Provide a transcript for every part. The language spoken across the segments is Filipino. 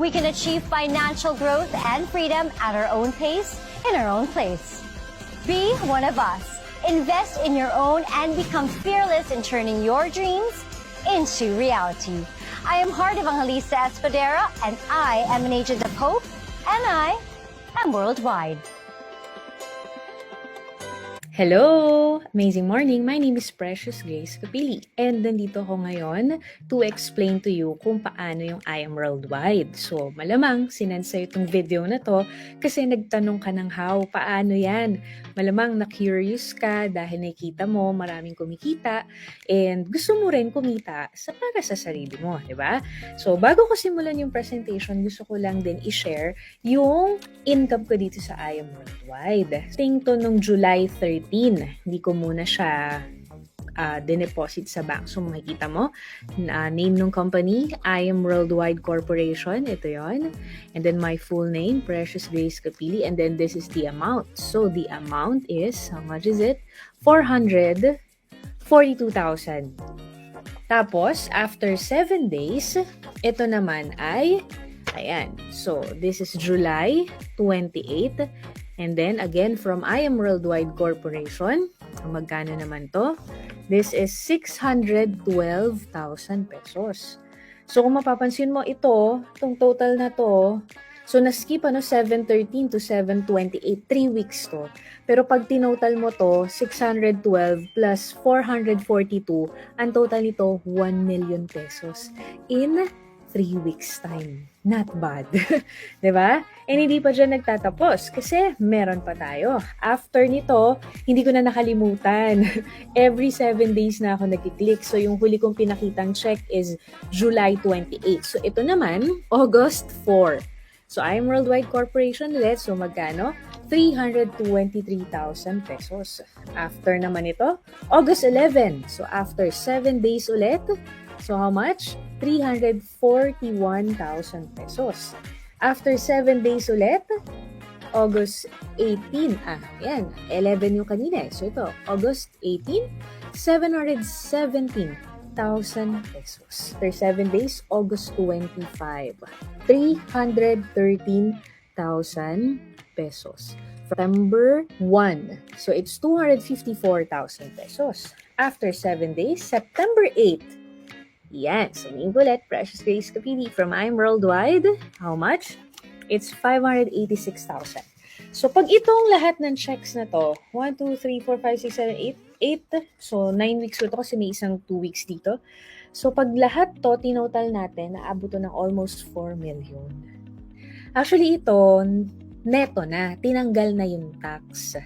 We can achieve financial growth and freedom at our own pace, in our own place. Be one of us. Invest in your own and become fearless in turning your dreams into reality. I am Heart Evangelista Espadera, and I am an agent of hope, and I am worldwide. Hello! Amazing morning! My name is Precious Grace Capili and nandito ako ngayon to explain to you kung paano yung I Am Worldwide. So, malamang sinend sa'yo itong video na to kasi nagtanong ka ng how, paano yan? Malamang na-curious ka dahil nakikita mo maraming kumikita and gusto mo rin kumita para sa sarili mo, di ba? So, bago ko simulan yung presentation, gusto ko lang din i-share yung income ko dito sa I Am Worldwide. Ting to nung July 13. Hindi ko muna siya dineposit sa bank. So makikita mo, name ng company, I Am Worldwide Corporation. Ito yon. And then my full name, Precious Grace Capili. And then this is the amount. So the amount is, how much is it? 442,000. Tapos, after 7 days, ito naman ay, ayan. So this is July 28. And then, again, from I Am Worldwide Corporation, magkano naman to? This is 612,000 pesos. So, kung mapapansin mo ito, itong total na to, so na-skip 713 to 728, 3 weeks to. Pero pag tinotal mo to, 612 plus 442, ang total nito, 1 million pesos in 3 weeks time. Not bad. Diba? And hindi pa dyan nagtatapos kasi meron pa tayo. After nito, hindi ko na nakalimutan. Every 7 days na ako nag-click. So yung huli kong pinakitang check is July 28. So ito naman, August 4. So I Am Worldwide Corporation ulit. So magkano? 323,000 pesos. After naman ito, August 11. So after 7 days ulit, so how much? 341,000 pesos. After 7 days ulit, August 18. Yan. 11 yung kanina. So ito, August 18, 717,000 pesos. After 7 days, August 25, 313,000 pesos. September 1. So it's 254,000 pesos. After 7 days, September 8. Yan. So, ulit, Precious Grace Capili from I Am Worldwide. How much? It's 586,000. So, pag itong lahat ng checks na to, 1, 2, 3, 4, 5, 6, 7, 8, 8. So, 9 weeks ko to kasi may isang 2 weeks dito. So, pag lahat to, tinotal natin, naabot to ng almost 4 million. Actually, ito, neto na. Tinanggal na yung tax.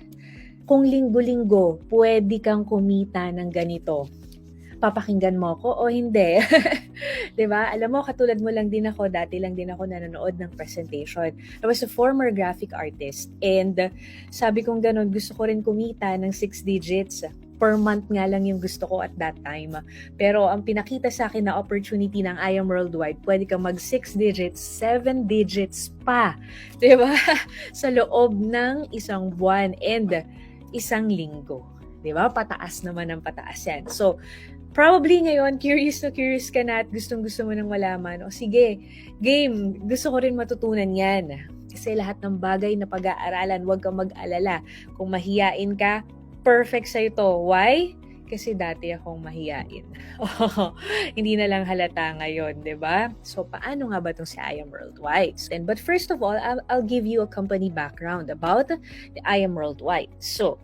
Kung linggo-linggo, pwede kang kumita ng ganito. Papakinggan mo ko o hindi. 'Di ba? Alam mo, katulad mo lang din ako, dati lang din ako nanonood ng presentation. I was a former graphic artist and sabi kong ganun, gusto ko rin kumita ng 6 digits. Per month nga lang yung gusto ko at that time. Pero ang pinakita sa akin na opportunity ng I Am Worldwide, pwede kang mag 6 digits, 7 digits pa. 'Di ba? Sa loob ng isang buwan and isang linggo. 'Di ba? Pataas naman ang pataas yan. So, probably ngayon, curious ka na at gustong-gusto mo nang malaman. O sige, game, gusto ko rin matutunan yan. Kasi lahat ng bagay na pag-aaralan, huwag kang mag-alala. Kung mahiyain ka, perfect sa'yo to. Why? Kasi dati akong mahiyain. Hindi na lang halata ngayon, di ba? So, paano nga ba itong si I Am Worldwide? But first of all, I'll give you a company background about the I Am Worldwide. So,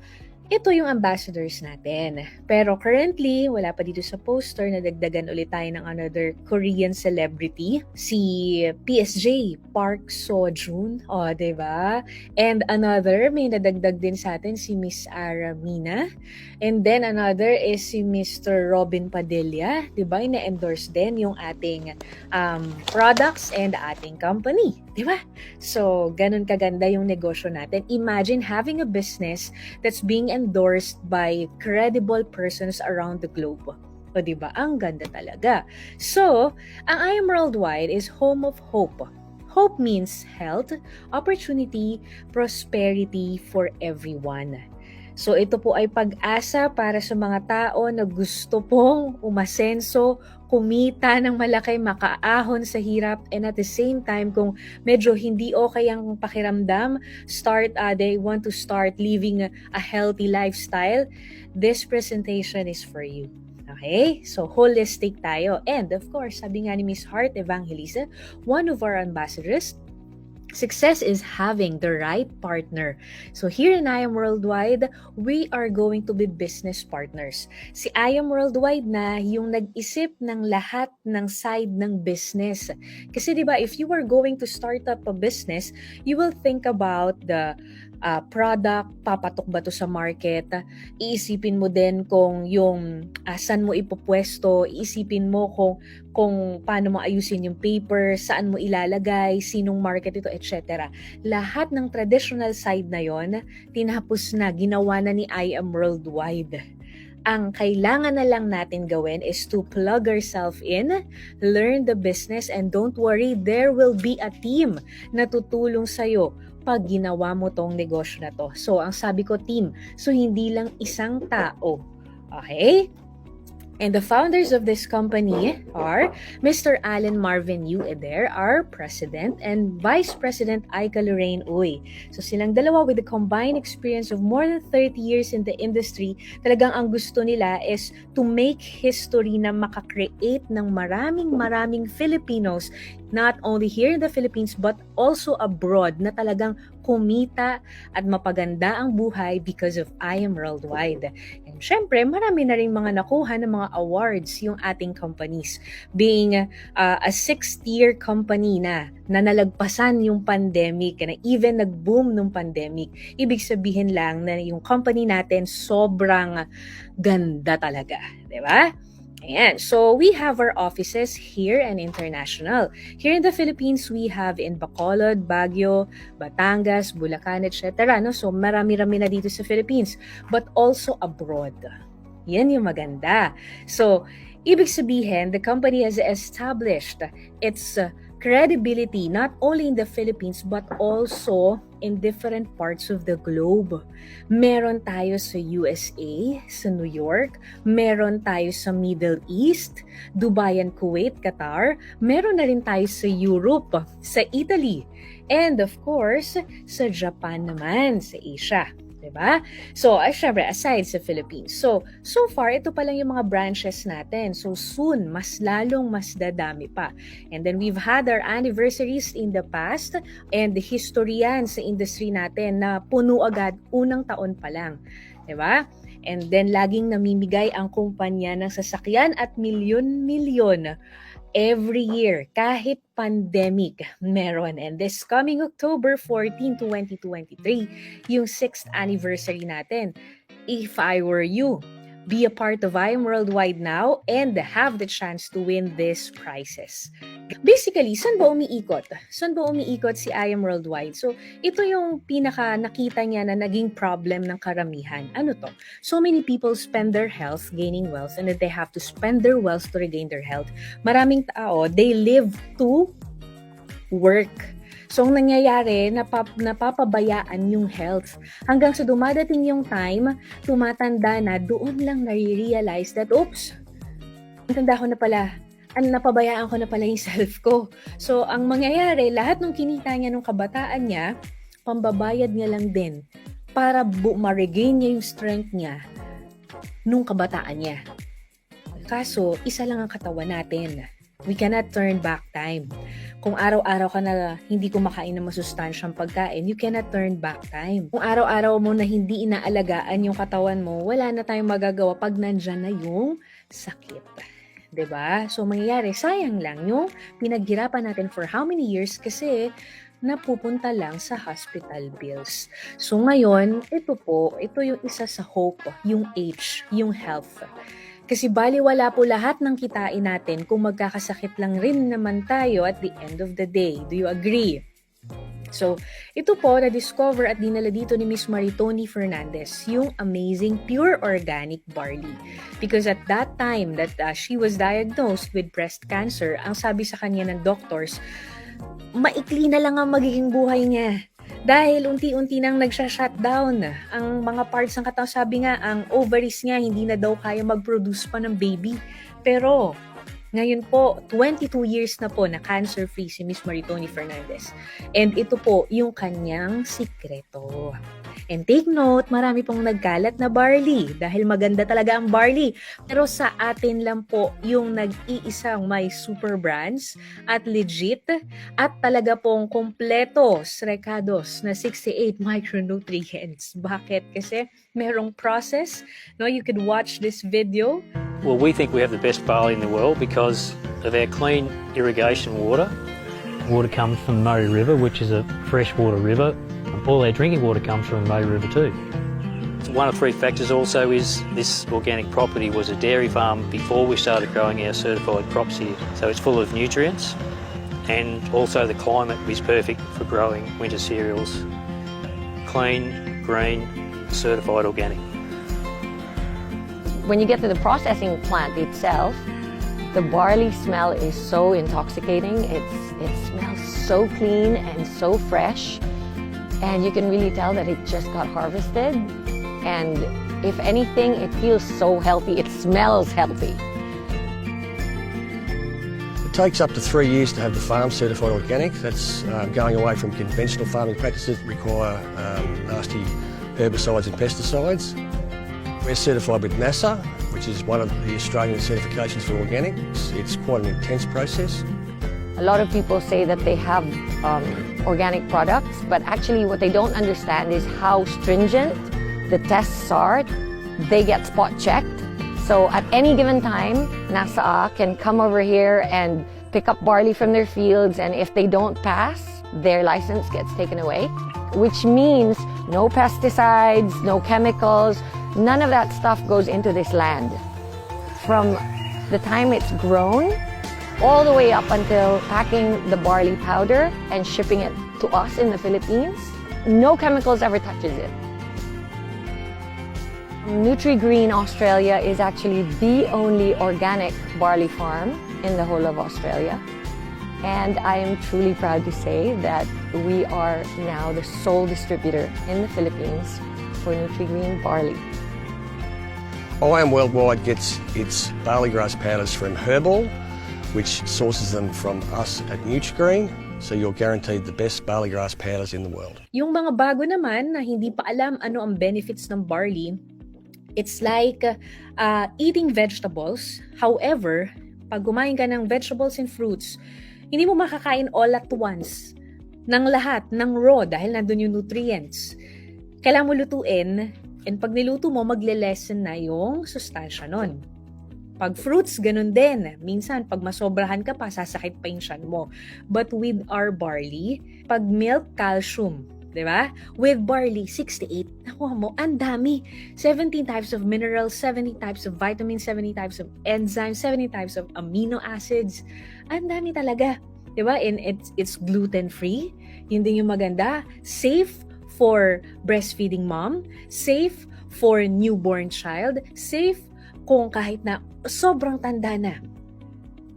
ito yung ambassadors natin. Pero currently, wala pa dito sa poster na dagdagan ulit tayo ng another Korean celebrity. Si PSJ, Park Seo-joon. O, diba? And another, may nadagdag din sa atin si Miss Ara Mina. And then another is si Mr. Robin Padilla. Diba? Ina-endorse din yung ating products and ating company. Diba? So, ganun kaganda yung negosyo natin. Imagine having a business that's being endorsed by credible persons around the globe. O diba? Ang ganda talaga. So, ang I Am Worldwide is home of hope. Hope means health, opportunity, prosperity for everyone. So ito po ay pag-asa para sa mga tao na gusto pong umasenso, kumita ng malaki, makaahon sa hirap, and at the same time, kung medyo hindi okay ang pakiramdam, they want to start living a healthy lifestyle, this presentation is for you. Okay? So, holistic tayo. And of course, sabi nga ni Miss Heart Evangelista, one of our ambassadors, success is having the right partner. So here in I Am Worldwide, we are going to be business partners. Si I Am Worldwide na yung nag-isip ng lahat ng side ng business. Kasi diba, if you are going to start up a business, you will think about the product, papatok ba to sa market, iisipin mo din kung yung saan mo ipopwesto, iisipin mo kung paano mo ayusin yung paper, saan mo ilalagay, sinong market ito, etc. Lahat ng traditional side na yon, tinapos na, ginawa na ni I Am Worldwide. Ang kailangan na lang natin gawin is to plug ourselves in, learn the business, and don't worry, there will be a team na tutulong sa'yo pag ginawa mo tong negosyo na to. So, ang sabi ko, team. So, hindi lang isang tao. Okay? And the founders of this company are Mr. Alan Marvin U. Eder, our president, and Vice President Aika Lorraine Uy. So silang dalawa with a combined experience of more than 30 years in the industry, talagang ang gusto nila is to make history na makakreate ng maraming Filipinos, not only here in the Philippines but also abroad, na talagang kumita at mapaganda ang buhay because of I Am Worldwide. And syempre, marami na rin mga nakuha ng mga awards yung ating companies. Being a 6th-year company na nalagpasan yung pandemic, na even nag-boom nung pandemic, ibig sabihin lang na yung company natin sobrang ganda talaga. Diba? Ayan. So, we have our offices here and international. Here in the Philippines, we have in Bacolod, Baguio, Batangas, Bulacan, etc. No? So, marami-rami na dito sa Philippines. But also abroad. Yan yung maganda. So, ibig sabihin, the company has established its credibility not only in the Philippines but also in different parts of the globe. Meron tayo sa USA, sa New York, meron tayo sa Middle East, Dubai and Kuwait, Qatar, meron na rin tayo sa Europe, sa Italy, and of course, sa Japan naman, sa Asia. Diba? So, syempre, aside sa Philippines. So far, ito pa lang yung mga branches natin. So, soon, mas dadami pa. And then, we've had our anniversaries in the past and the history yan sa industry natin na puno agad unang taon pa lang. Diba? And then, laging namimigay ang kumpanya ng sasakyan at milyon-milyon every year, kahit pandemic, meron. And this coming October 14, 2023, yung 6th anniversary natin. If I were you, be a part of I Am Worldwide now and have the chance to win these prizes. Basically, saan ba umiikot? Saan ba umiikot si I Am Worldwide? So, ito yung pinaka nakita niya na naging problem ng karamihan. Ano to? So many people spend their health gaining wealth and then they have to spend their wealth to regain their health. Maraming tao, they live to work. So, ang nangyayari, napapabayaan yung health. Hanggang sa dumadating yung time, tumatanda na, doon lang nare-realize that, oops, tanda ko na pala, napabayaan ko na pala yung self ko. So, ang mangyayari, lahat ng kinita niya nung kabataan niya, pambabayad niya lang din para ma-regain niya yung strength niya nung kabataan niya. Kaso, isa lang ang katawan natin. We cannot turn back time. Kung araw-araw ka na hindi kumakain ng masustansyang pagkain, you cannot turn back time. Kung araw-araw mo na hindi inaalagaan yung katawan mo, wala na tayong magagawa pag nandyan na yung sakit. 'Di ba? So, mangyayari, sayang lang yung pinaghirapan natin for how many years kasi napupunta lang sa hospital bills. So, ngayon, ito yung isa sa hope, yung H, yung health. Kasi baliwala po lahat ng kitain natin kung magkakasakit lang rin naman tayo at the end of the day. Do you agree? So, ito po na-discover at dinala dito ni Miss Maritoni Fernandez, yung amazing pure organic barley. Because at that time that she was diagnosed with breast cancer, ang sabi sa kanya ng doctors, maikli na lang ang magiging buhay niya. Dahil unti-unti nang nagsha-shutdown ang mga parts ng katawan. Sabi nga, ang ovaries niya hindi na daw kaya mag-produce pa ng baby. Pero ngayon po, 22 years na po na cancer-free si Miss Maritoni Fernandez. And ito po yung kanyang sikreto. And take note, marami pong nagkalat na barley dahil maganda talaga ang barley. Pero sa atin lang po yung nag-iisang may super brands at legit at talaga pong kompletos, recados na 68 micronutrients. Bakit? Kasi merong process. No, you could watch this video. Well, we think we have the best barley in the world because of our clean irrigation water. Water comes from the Murray River, which is a freshwater river. All our drinking water comes from the Murray River too. One of three factors also is this organic property was a dairy farm before we started growing our certified crops here. So it's full of nutrients, and also the climate is perfect for growing winter cereals. Clean, green, certified organic. When you get to the processing plant itself, the barley smell is so intoxicating. It smells so clean and so fresh. And you can really tell that it just got harvested. And if anything, it feels so healthy. It smells healthy. It takes up to 3 years to have the farm certified organic. That's going away from conventional farming practices that require nasty herbicides and pesticides. We're certified with NASA, which is one of the Australian certifications for organics. It's quite an intense process. A lot of people say that they have organic products, but actually what they don't understand is how stringent the tests are. They get spot checked. So at any given time, NASA can come over here and pick up barley from their fields, and if they don't pass, their license gets taken away, which means no pesticides, no chemicals, none of that stuff goes into this land. From the time it's grown, all the way up until packing the barley powder and shipping it to us in the Philippines, no chemicals ever touches it. Nutri-Green Australia is actually the only organic barley farm in the whole of Australia. And I am truly proud to say that we are now the sole distributor in the Philippines for Nutri-Green barley. IAM Worldwide gets its barley grass powders from Herbal, which sources them from us at Nutri-Green. So you're guaranteed the best barley grass powders in the world. Yung mga bago naman na hindi pa alam ano ang benefits ng barley, it's like eating vegetables. However, pag kumain ka ng vegetables and fruits, hindi mo makakain all at once ng lahat, ng raw, dahil nandun yung nutrients. Kailangan mo lutuin, and pag niluto mo, magle-lessen na yung sustansya nun. Pag fruits, ganun din. Minsan, pag masobrahan ka pa, sasakit pa yung tiyan mo. But with our barley, pag milk, calcium. Diba? With barley, 68. Nakuha mo, ang dami. 17 types of minerals, 70 types of vitamins, 70 types of enzymes, 70 types of amino acids. Ang dami talaga. Diba? And it's gluten-free. Yun din yung maganda. Safe for breastfeeding mom. Safe for newborn child. Safe kung kahit na sobrang tanda na.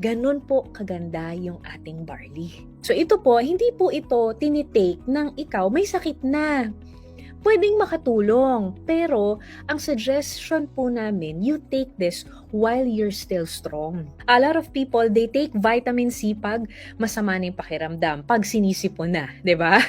Ganun po kaganda yung ating barley. So ito po, hindi po ito tinitake ng ikaw may sakit na. Pwedeng makatulong, pero ang suggestion po namin, you take this while you're still strong. A lot of people, they take vitamin C pag masama na yung pakiramdam, pag sinisipon na, di ba?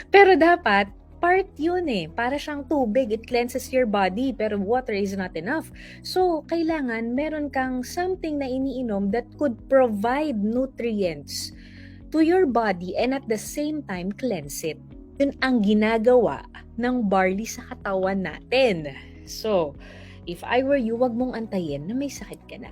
Pero dapat, part yun para siyang tubig, it cleanses your body, pero water is not enough. So, kailangan meron kang something na iniinom that could provide nutrients to your body and at the same time cleanse it. Yun ang ginagawa ng barley sa katawan natin. So, if I were you, wag mong antayin na may sakit ka na.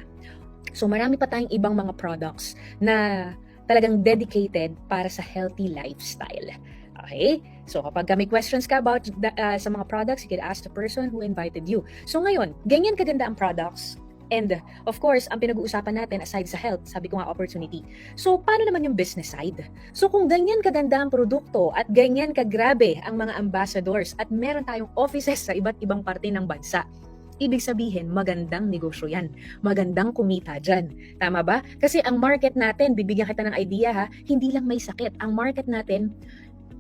So, marami pa tayong ibang mga products na talagang dedicated para sa healthy lifestyle. Okay? So, kapag may questions ka about sa mga products, you can ask the person who invited you. So, ngayon, ganyan kaganda ang products. And, of course, ang pinag-uusapan natin aside sa health, sabi ko nga opportunity. So, paano naman yung business side? So, kung ganyan kaganda ang produkto at ganyan kagrabe ang mga ambassadors at meron tayong offices sa iba't ibang parte ng bansa, ibig sabihin, magandang negosyo yan. Magandang kumita dyan. Tama ba? Kasi ang market natin, bibigyan kita ng idea ha, hindi lang may sakit. Ang market natin,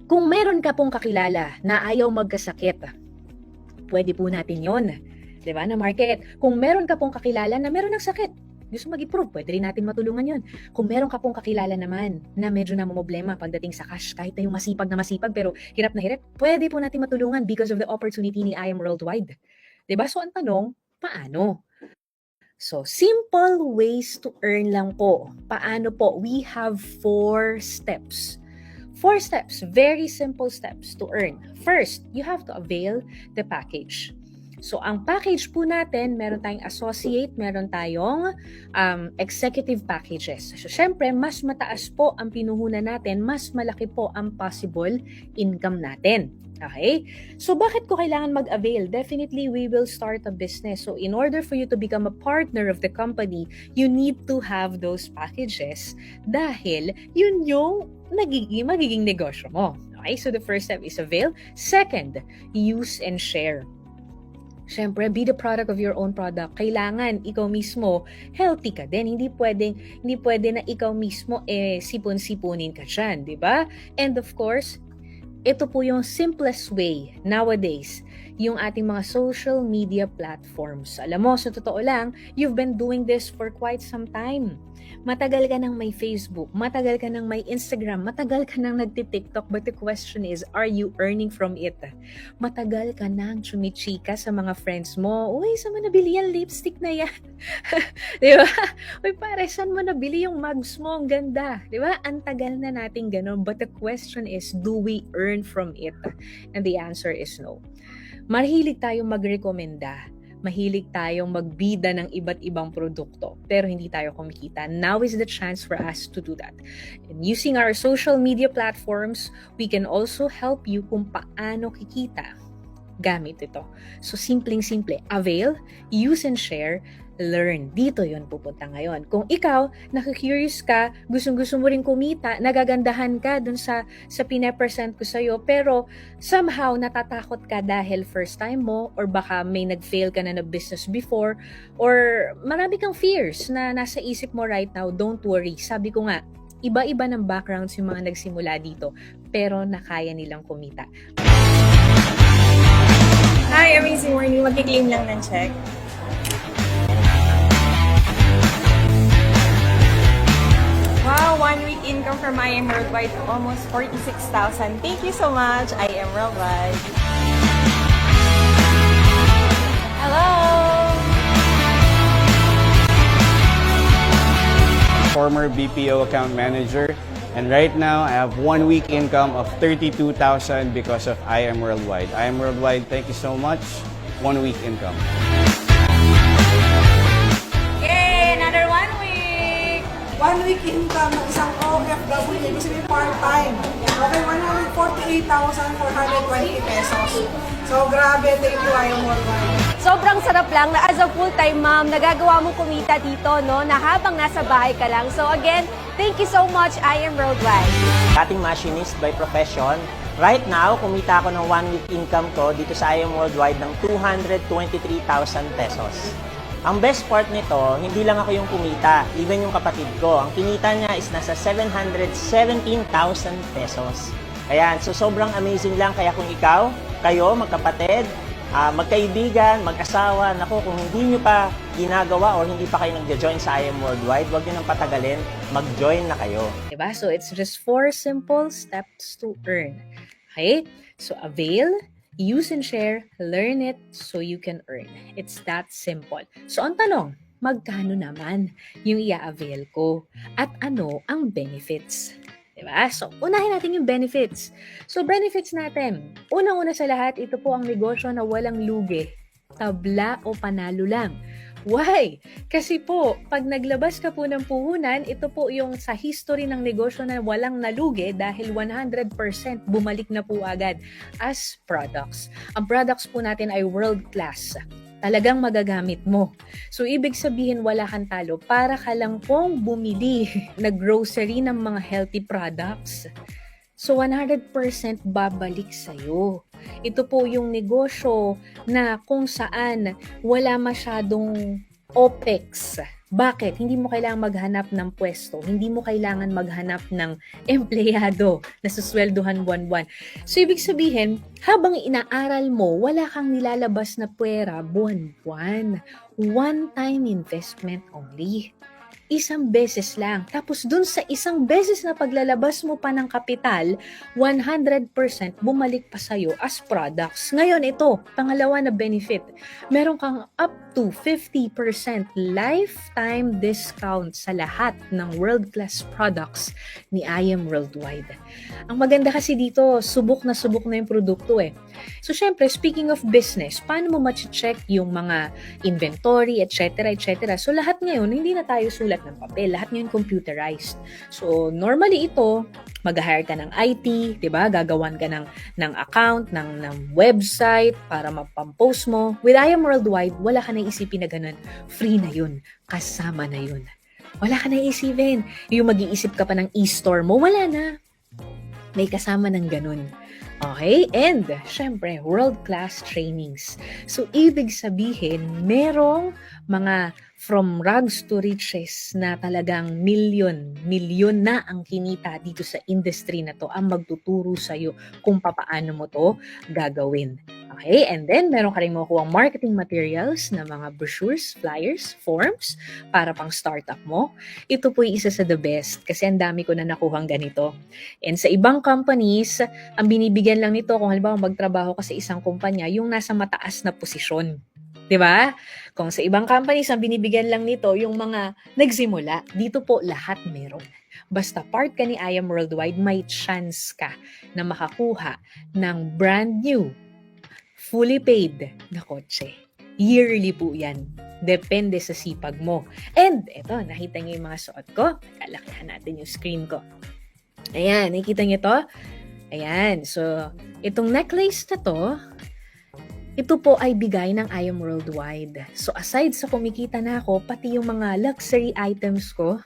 Kung meron ka pong kakilala na ayaw magkasakit, pwede po natin yon. Diba, na market. Kung meron ka pong kakilala na meron ng sakit, gusto mag-improve, pwede rin natin matulungan yon. Kung meron ka pong kakilala naman na medyo namumblema pagdating sa cash, kahit na yung masipag na masipag pero hirap na hirap, pwede po natin matulungan because of the opportunity ni I Am Worldwide. Diba? So ang tanong, paano? So, simple ways to earn lang po. Paano po? We have 4 steps. 4 steps, very simple steps to earn. First, you have to avail the package. So, ang package po natin, meron tayong associate, meron tayong executive packages. So, syempre, mas mataas po ang pinuhunan natin, mas malaki po ang possible income natin. Okay? So, bakit ko kailangan mag-avail? Definitely, we will start a business. So, in order for you to become a partner of the company, you need to have those packages dahil yun yung magiging negosyo mo. Okay? So, the first step is avail. Second, use and share. Siyempre, be the product of your own product. Kailangan ikaw mismo healthy ka din. Hindi pwede na ikaw mismo sipon-sipunin ka dyan, di ba? And of course, ito po yung simplest way nowadays, yung ating mga social media platforms. Alam mo, sa totoo lang, you've been doing this for quite some time. Matagal ka nang may Facebook, matagal ka nang may Instagram, matagal ka nang nagti-TikTok, but the question is, are you earning from it? Matagal ka nang chumichika sa mga friends mo, uy, saan mo nabili yung lipstick na yan? Di ba? Uy, pare, saan mo nabili yung mugs mo? Ang ganda. Di ba? Ang tagal na natin ganun, but the question is, do we earn from it? And the answer is no. Mahilig tayong magrekomenda. Mahilig tayong magbida ng iba't ibang produkto, pero hindi tayo kumikita. Now is the chance for us to do that. And using our social media platforms, we can also help you kung paano kikita gamit ito. So, simpleng-simple. Avail, use and share, learn. Dito yon pupunta ngayon. Kung ikaw, nakikurious ka, gustong-gusto mo rin kumita, nagagandahan ka dun sa pinapresent ko sa'yo, pero somehow natatakot ka dahil first time mo, or baka may nag-fail ka na business before, or marami kang fears na nasa isip mo right now, don't worry. Sabi ko nga, iba-iba ng backgrounds yung mga nagsimula dito, pero nakaya nilang kumita. Hi, amazing morning. Mag-claim lang ng check. Wow, 1 week income from I Am Worldwide, almost 46,000. Thank you so much, I Am Worldwide. Hello! Former BPO account manager, and right now I have 1 week income of 32,000 because of I Am Worldwide. I Am Worldwide, thank you so much. 1 week income. Yay! Another 1 week! 1 week income ng isang OFW, ibig sabihin part-time. Okay, 148,420 pesos. So, grabe, thank you, I Am Worldwide. Sobrang sarap lang na as a full-time mom, nagagawa mong kumita dito, no? Na habang nasa bahay ka lang. So again, thank you so much, I Am Worldwide. Cutting machinist by profession. Right now, kumita ako ng 1 week income ko dito sa I Am Worldwide ng 223,000 pesos. Ang best part nito, hindi lang ako yung kumita, even yung kapatid ko. Ang kinita niya is nasa 717,000 pesos. Ayan, so sobrang amazing lang. Kaya kung ikaw, kayo, magkapatid, magkaibigan, mag-asawa, naku, kung hindi nyo pa ginagawa or hindi pa kayo nag-join sa I Am Worldwide, huwag nyo nang patagalin, mag-join na kayo. Diba? So, it's just 4 simple steps to earn. Okay? So, avail, use and share, learn it so you can earn. It's that simple. So, ang tanong, magkano naman yung i-avail ko? At ano ang benefits? Diba? So, unahin natin yung benefits. So, benefits natin. Unang-una sa lahat, ito po ang negosyo na walang lugi. Tabla o panalo lang. Why? Kasi po, pag naglabas ka po ng puhunan, ito po yung sa history ng negosyo na walang nalugi dahil 100% bumalik na po agad as products. Ang products po natin ay world-class. Talagang magagamit mo. So, ibig sabihin wala kang talo para ka lang pong bumili na grocery ng mga healthy products. So, 100% babalik sa'yo. Ito po yung negosyo na kung saan wala masyadong OPEX. Bakit? Hindi mo kailangan maghanap ng pwesto. Hindi mo kailangan maghanap ng empleyado na suswelduhan buwan-buwan. So, ibig sabihin, habang inaaral mo, wala kang nilalabas na pwera buwan-buwan. One-time investment only. Isang beses lang. Tapos dun sa isang beses na paglalabas mo pa ng kapital, 100% bumalik pa sa'yo as products. Ngayon, ito, pangalawa na benefit. Meron kang up to 50% lifetime discount sa lahat ng world-class products ni IM Worldwide. Ang maganda kasi dito, subok na yung produkto eh. So, syempre, speaking of business, paano mo ma-check yung mga inventory, etc., etc. So, lahat ngayon, hindi na tayo sulat ng papel. Lahat ngayon computerized. So, normally ito, mag-hire ka ng IT, diba? Gagawan ka ng account, ng website para mapampost mo. With IM Worldwide, wala ka na isipin na ganun. Free na yun. Kasama na yun. Wala ka na isipin. Yung mag-iisip ka pa ng e-store mo, wala na. May kasama ng ganun. Okay? And, syempre, world-class trainings. So, ibig sabihin, merong mga from rags to riches na talagang milyon na ang kinita dito sa industry na to ang magtuturo sa'yo kung papaano mo to gagawin. Okay? And then, meron ka rin makukuha marketing materials na mga brochures, flyers, forms para pang startup mo. Ito po yung isa sa the best kasi ang dami ko na nakuhang ganito. And sa ibang companies, ang binibigyan lang nito kung halimbawa magtrabaho ka sa isang kumpanya, yung nasa mataas na posisyon. 'Di ba? Kung sa ibang companies, ang binibigyan lang nito yung mga nagsimula. Dito po lahat meron. Basta part ka ni IM Worldwide, may chance ka na makakuha ng brand new, fully paid na kotse. Yearly po yan. Depende sa sipag mo. And eto, nakita niyo yung mga suot ko. Kalakihan natin yung screen ko. Ayan, nakikita niyo to? Ayan, so itong necklace na to, ito po ay bigay ng IM Worldwide. So aside sa kumikita na ako, pati yung mga luxury items ko,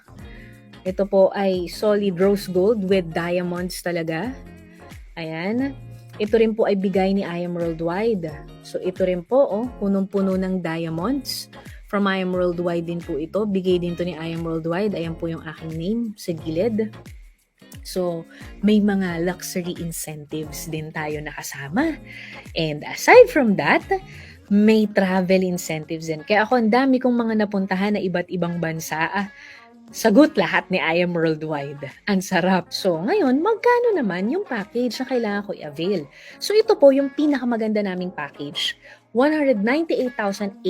ito po ay solid rose gold with diamonds talaga. Ayan. Ito rin po ay bigay ni IM Worldwide. So ito rin po, punong-puno ng diamonds. From IM Worldwide din po ito. Bigay din to ni IM Worldwide. Ayan po yung aking name sa gilid. So, may mga luxury incentives din tayo nakasama. And aside from that, may travel incentives din. Kaya ako, ang dami kong mga napuntahan na iba't ibang bansa. Sagot lahat ni IM Worldwide. Ang sarap. So, ngayon, magkano naman yung package na kailangan ko i-avail? So, ito po yung pinakamaganda naming package. 198,800.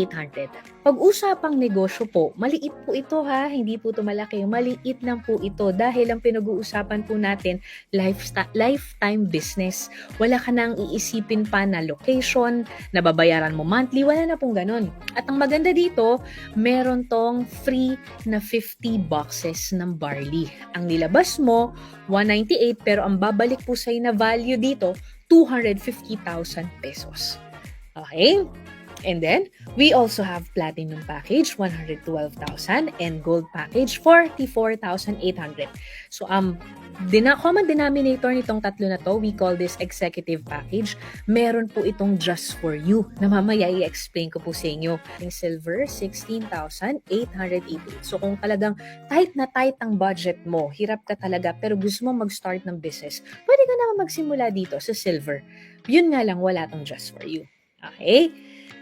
Pag-usapang negosyo po, maliit po ito ha, hindi po ito malaki. Maliit lang po ito dahil ang pinag-uusapan po natin, lifetime business. Wala ka nang iisipin pa na location, na babayaran mo monthly, wala na pong ganun. At ang maganda dito, meron tong free na 50 boxes ng barley. Ang nilabas mo, 198, pero ang babalik po sa'yo na value dito, 250,000 pesos. Okay? And then, we also have platinum package, 112,000, and gold package, 44,800. So, common denominator nitong tatlo na to, we call this executive package. Meron po itong just for you, na mamaya i-explain ko po sa inyo. Yung silver, 16,888. So, kung talagang tight na tight ang budget mo, hirap ka talaga, pero gusto mo mag-start ng business, pwede ka naman magsimula dito sa silver. Yun nga lang, wala tong just for you. Okay?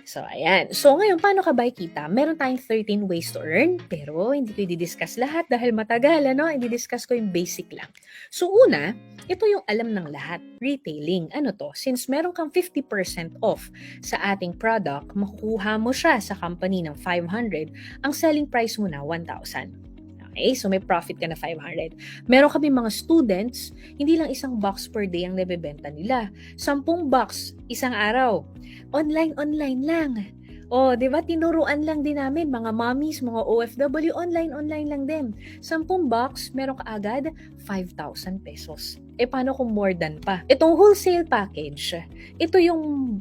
So, ayan. So, ngayon, paano ka ba kita? Meron tayong 13 ways to earn, pero hindi ko i-discuss lahat dahil matagal, ano? I-discuss ko yung basic lang. So, una, ito yung alam ng lahat. Retailing. Ano to? Since meron kang 50% off sa ating product, makukuha mo siya sa company ng 500, ang selling price mo na 1,000. Okay, so may profit ka na 500. Meron kami mga students, hindi lang isang box per day ang nabebenta nila. 10 box, isang araw. Online lang. O, di ba, tinuruan lang din namin, mga mommies, mga OFW, online lang din. 10 box, meron ka agad 5,000 pesos. Eh, paano kung more than pa? Itong wholesale package, ito yung,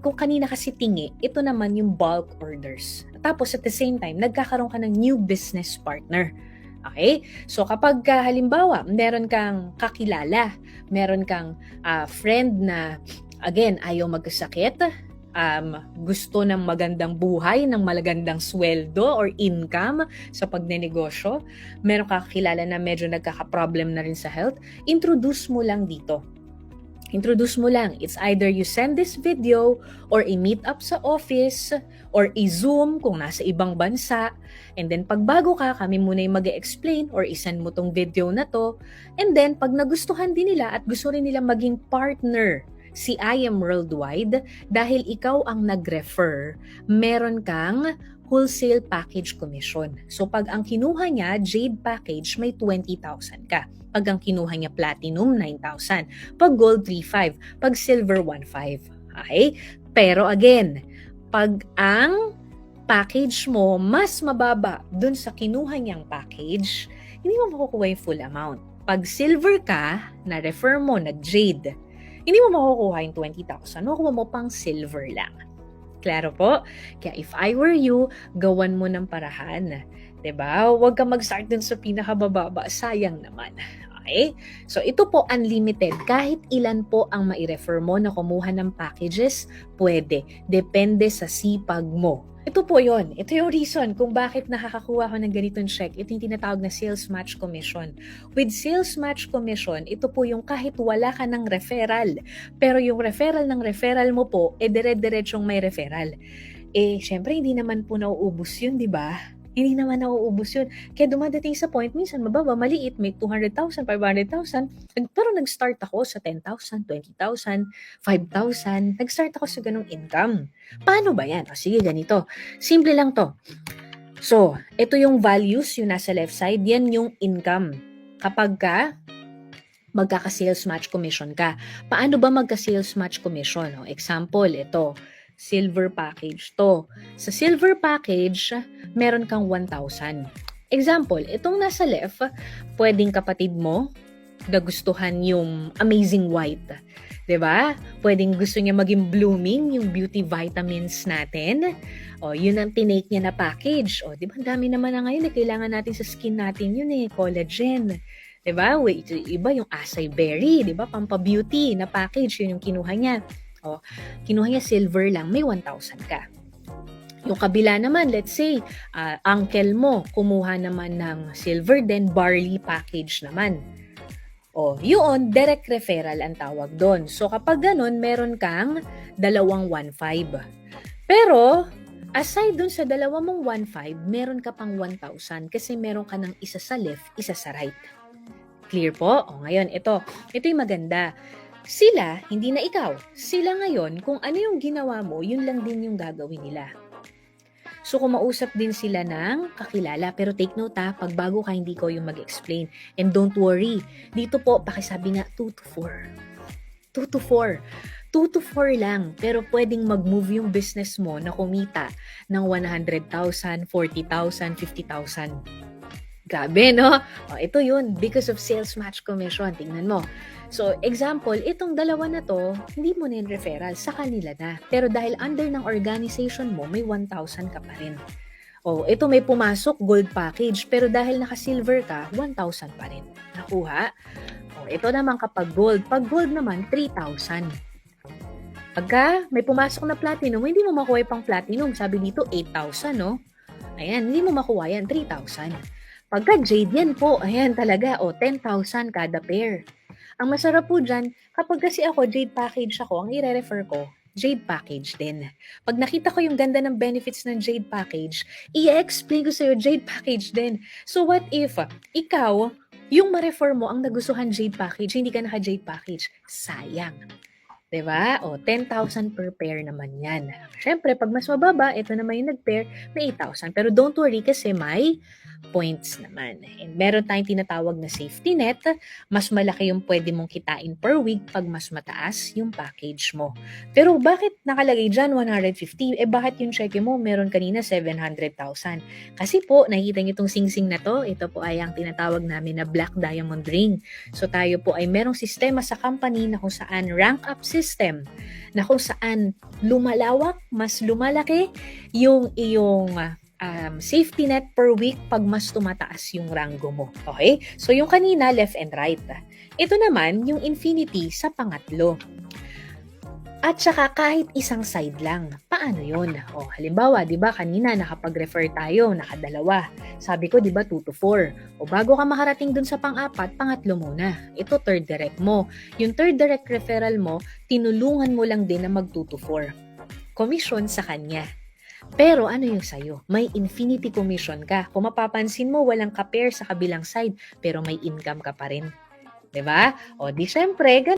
kung kanina kasi tingi, ito naman yung bulk orders. Tapos at the same time, nagkakaroon ka ng new business partner. Okay? So kapag halimbawa, meron kang kakilala, meron kang friend na, again, ayaw magkasakit, gusto ng magandang buhay, ng magandang sweldo or income sa pagnenegosyo, meron ka kakilala na medyo nagkaka-problem na rin sa health, introduce mo lang dito. Introduce mo lang. It's either you send this video or i-meet up sa office or i-zoom kung nasa ibang bansa. And then pag bago ka, kami muna yung mag-explain or isend mo tong video na to. And then pag nagustuhan din nila at gusto rin nila maging partner si I Am Worldwide, dahil ikaw ang nag-refer, meron kang wholesale package commission. So pag ang kinuha niya, Jade package, may 20,000 ka. Pag ang kinuha niya Platinum, 9,000. Pag Gold, 3,500. Pag Silver, 1,500. Okay? Pero again, pag ang package mo mas mababa dun sa kinuha niyang package, hindi mo makukuha yung full amount. Pag Silver ka, na-refer mo, nag-Jade, hindi mo makukuha yung 20,000. Makukuha mo pang Silver lang. Klaro po? Kaya if I were you, gawan mo ng parahan. 'Di ba? Huwag ka mag-start dun sa pinakabababa. Sayang naman. Okay? So ito po unlimited. Kahit ilan po ang mai-refer mo na kumuha ng packages, pwede. Depende sa sipag mo. Ito po yon. Ito yung reason kung bakit nakakakuha ko ng ganitong check. Ito yung tinatawag na sales match commission. With sales match commission, ito po yung kahit wala ka ng referral, pero yung referral ng referral mo po, dire-diretsong may referral. Syempre, hindi naman po nauubos yun, di ba? Hindi naman nauubos yun. Kaya dumadating sa point, minsan mababa, maliit, may 200,000, 500,000. Pero nag-start ako sa 10,000, 20,000, 5,000. Nag-start ako sa ganong income. Paano ba yan? O sige, ganito. Simple lang to. So, ito yung values, yung nasa left side, yan yung income. Kapag ka magkaka-sales match commission ka. Paano ba magka-sales match commission? O, example, ito. Silver package to. Sa silver package, meron kang 1,000. Example, itong nasa left, pwedeng kapatid mo nagustuhan yung Amazing White. 'Di ba? Pwedeng gusto niya maging blooming yung beauty vitamins natin. O, yun ang tinake niya na package. O, 'di ba? Ang dami naman na ngayon kailangan natin sa skin natin yun collagen. 'Di ba? Iba yung acai berry, 'di ba? Pampa-beauty na package, yun yung kinuha niya. O, kinuha niya silver lang, may 1,000 ka. Yung kabila naman, let's say, uncle mo, kumuha naman ng silver, then barley package naman. O, yun, direct referral ang tawag doon. So, kapag ganun, meron kang 2,150. Pero, aside dun sa 2,150, meron ka pang 1,000 kasi meron ka ng isa sa left, isa sa right. Clear po? O, ngayon, ito yung maganda. Sila, hindi na ikaw. Sila ngayon, kung ano yung ginawa mo, yun lang din yung gagawin nila. So, kumausap din sila ng kakilala. Pero take note pag bago ka, hindi ko yung mag-explain. And don't worry. Dito po, pakisabi nga, 2 to 4. 2 to 4. 2 to 4 lang. Pero pwedeng mag-move yung business mo na kumita ng 100,000, 40,000, 50,000. Grabe, no? O, ito yun. Because of sales match commission. Tingnan mo. So, example, itong dalawa na to, hindi mo na yung referral, sa kanila na. Pero dahil under ng organization mo, may 1,000 ka pa rin. O, ito may pumasok, gold package, pero dahil naka-silver ka, 1,000 pa rin. Nakuha? O, ito naman kapag gold. Pag gold naman, 3,000. Pagka may pumasok na platinum, hindi mo makuha pang platinum. Sabi dito, 8,000, no? Ayan, hindi mo makuha yan, 3,000. Pagka jade yan po, ayan talaga, o 10,000 kada pair. Ang masarap po dyan, kapag kasi ako, jade package ako, ang i-refer ko, jade package din. Pag nakita ko yung ganda ng benefits ng jade package, i-explain ko sa'yo, jade package din. So what if, ikaw, yung ma-refer mo ang nagustuhan jade package, hindi ka naka-jade package, sayang. Diba? O, 10,000 per pair naman yan. Siyempre, pag mas mababa, ito naman yung nag-pair, may 8,000. Pero don't worry kasi may points naman. And meron tayong tinatawag na safety net. Mas malaki yung pwede mong kitain per week pag mas mataas yung package mo. Pero bakit nakalagay dyan 150? Bakit yung check mo meron kanina 700,000? Kasi po, nakikita nyo itong sing-sing na to. Ito po ay ang tinatawag namin na black diamond ring. So tayo po ay merong sistema sa company na kung saan rank up system, na kung saan lumalawak, mas lumalaki yung iyong safety net per week pag mas tumataas yung rango mo. Okay? So yung kanina, left and right. Ito naman, yung infinity sa pangatlo. At saka kahit isang side lang. Paano yun? O, halimbawa, di ba kanina nakapag-refer tayo, nakadalawa. Sabi ko, di ba 2 to 4. O bago ka makarating dun sa pang-apat, pangatlo muna. Ito third direct mo. Yung third direct referral mo, tinulungan mo lang din na mag 2 to 4. Commission sa kanya. Pero ano yung sayo? May infinity commission ka. Kung mapapansin mo, walang ka-pair sa kabilang side, pero may income ka pa rin. Diba? O di syempre,